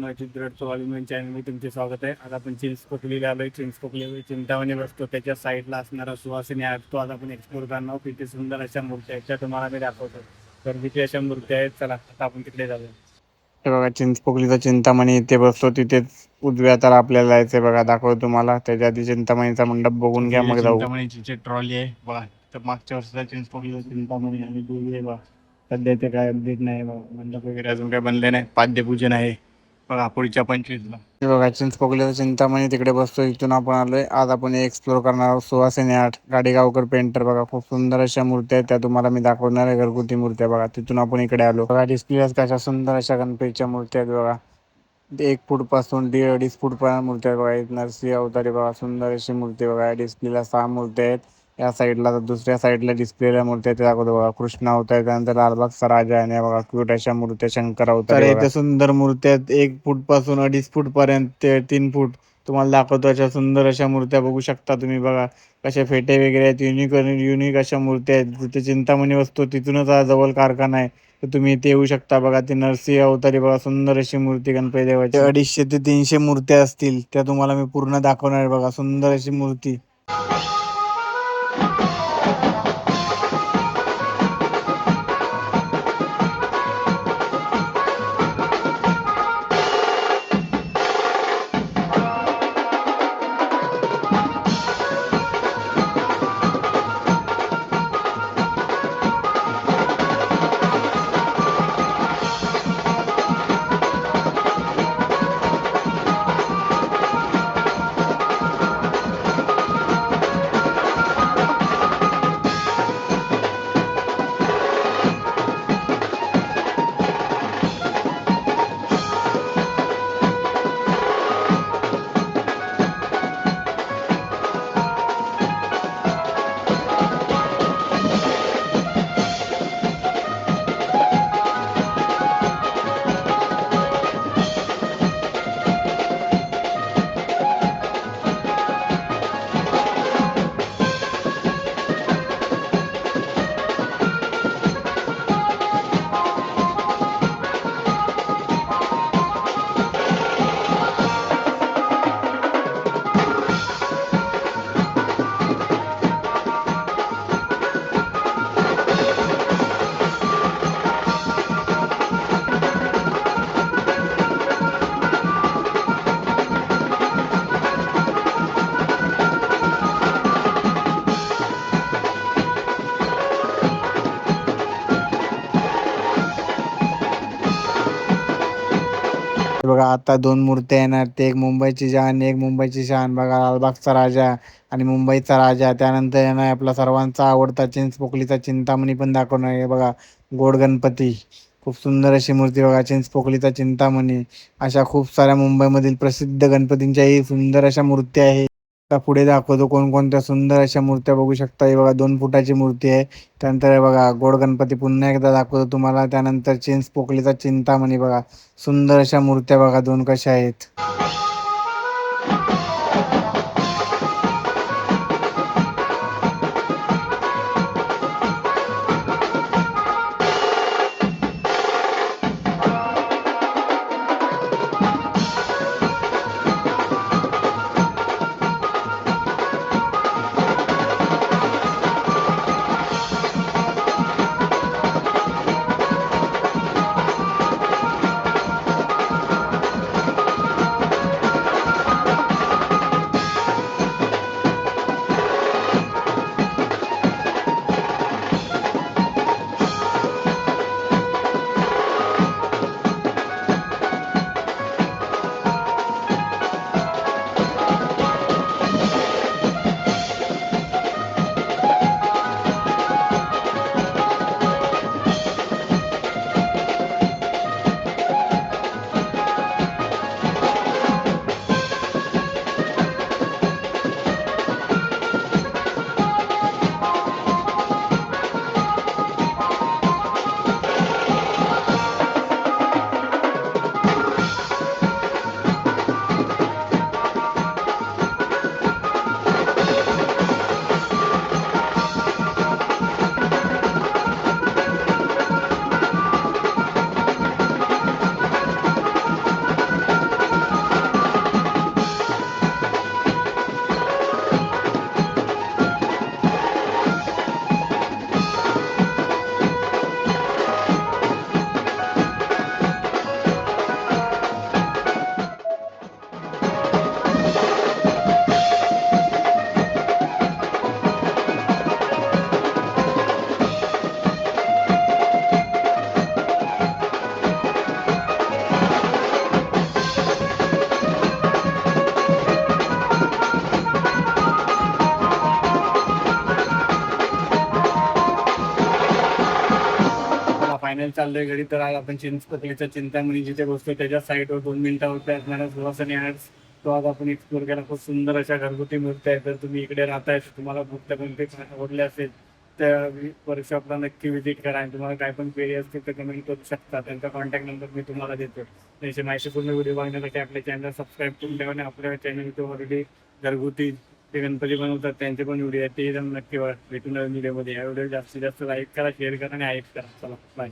मित्रांनो, चित्रपट स्वाभिमान चॅनलमध्ये तुमचे स्वागत आहे. आज आपण चिंचपोकलीला आलोय. चिंचपोकली चिंतामणी बसतो त्याच्या साईडला असणारा सुवासिनी आर्ट तो आज आपण एक्सप्लोर करणार आहोत. तिथे सुंदर अशा मूर्त्या आहेत त्या तुम्हाला मी दाखवतो. तर तिथे अशा मूर्त्या आहेत. चला आता आपण तिकडे जाऊया. हे बघा चिंचपोकलीचा चिंतामणी इथे बसतो, तिथेच उजव्या तर आपल्याला जायचंय. बघा दाखवतो तुम्हाला. त्याच्या आधी चिंतामणीचा मंडप बघून घ्या, मग जाऊ. चिंतामणीची ट्रॉली आहे बघा. तर मागच्या वर्षीचा चिंचपोकलीचा चिंतामणी आणि देवी आहे बघा. सध्या ते काय अपडेट नाही बघा. मंडप वगैरे अजून काय बनले नाही. पाद्यपूजन आहे बघा पुढच्या 25ला. हे बघा चिंचपोकलीचा चिंतामणी तिकडे बसतो. इथून आपण आलोय. आज आपण एक्सप्लोर करणार आहोत सुहासिनी आर्ट गाडेगावकर पेंटर. बघा खूप सुंदर अशा मूर्त्या आहेत, त्या तुम्हाला मी दाखवणार आहे. घरगुती मूर्त्या बघा. तिथून आपण इकडे आलो. बघा डिस्प्ले कशा सुंदर अशा गणपतीच्या मूर्त्या आहेत बघा. 1 फूट पासून 1.5 फूट पर्यंत मूर्त्या बघा. नरसिंह अवतारी बघा. सुंदर अशी मूर्ती बघा. डिस्प्लेला 6 मूर्त्या आहेत. या साईडला दुसऱ्या साईडला डिस्प्लेला मूर्त्या ते दाखवतो बघा. कृष्ण अवतार, त्यानंतर लालबागचा राजा आणि बघा क्यूट अशा मूर्त्या शंकर अवतार. इथे सुंदर मूर्त्या आहेत. 1 फूट पासून 2.5 फूट पर्यंत ते 3 फूट तुम्हाला दाखवतो. अशा सुंदर अशा मूर्त्या बघू शकता तुम्ही बघा. कशा फेटे वगैरे आहेत. युनिक अशा मूर्त्या आहेत. जिथे चिंतामणी वस्तू तिथूनच जवळ कारखाना आहे. तर तुम्ही इथे येऊ शकता बघा. ती नरसिंह अवतारी बघा. सुंदर अशी मूर्ती गणपती देवाची. 250 ते 300 मूर्त्या असतील, त्या तुम्हाला मी पूर्ण दाखवणार आहे बघा. सुंदर अशी मूर्ती. बघा आता 2 मूर्त्या येणार. ते एक मुंबईची जान, एक मुंबईची शान बघा. लालबागचा राजा आणि मुंबईचा राजा. त्यानंतर येणार आपला सर्वांचा आवडता चिंचपोकलीचा चिंतामणी पण दाखवणार आहे बघा. गोड गणपती खूप सुंदर अशी मूर्ती बघा. चिंचपोकलीचा चिंतामणी. अशा खूप साऱ्या मुंबईमधील प्रसिद्ध गणपतींच्याही सुंदर अशा मूर्त्या आहेत. आता पुढे दाखवतो कोणकोणत्या सुंदर अशा मूर्त्या बघू शकता. हे बघा 2 फुटाची मूर्ती आहे. त्यानंतर हे बघा गोड गणपती पुन्हा एकदा दाखवतो तुम्हाला. त्यानंतर चिंचपोकलीचा चिंतामणी बघा. सुंदर अशा मूर्त्या बघा 2 कशा आहेत. फायनल चाललोय घरी. तर आज आपण चिंचपोकलीच्या चिंतामणी जिथे बसतो त्याच्या साईडवर 2 मिनिटावरती असणाऱ्या सुवासिनी आर्ट्स तो आज आपण एक्सप्लोर केला. खूप सुंदर अशा घरगुती मूर्त्या आहेत. जर तुम्ही इकडे राहताय तुम्हाला मूर्त्या कोणते आवडले असेल त्या वर्कशॉपला नक्की व्हिजिट करा. आणि तुम्हाला काय पण क्वेरी असतील तर कमेंट करू शकता. त्यांचा कॉन्टॅक्ट नंबर मी तुम्हाला देतो. त्याची माहितीपूर्ण व्हिडिओ बघण्यासाठी आपल्या चॅनल सबस्क्राईब करून ठेवा. आणि आपल्या चॅनल ऑलरेडी घरगुती ते गणपती बनवतात त्यांचे पण व्हिडिओ आहेत ते नक्की भेटून व्हिडिओमध्ये. या व्हिडिओ जास्तीत जास्त लाईक करा, शेअर करा आणि हाईप करा. चला बाय.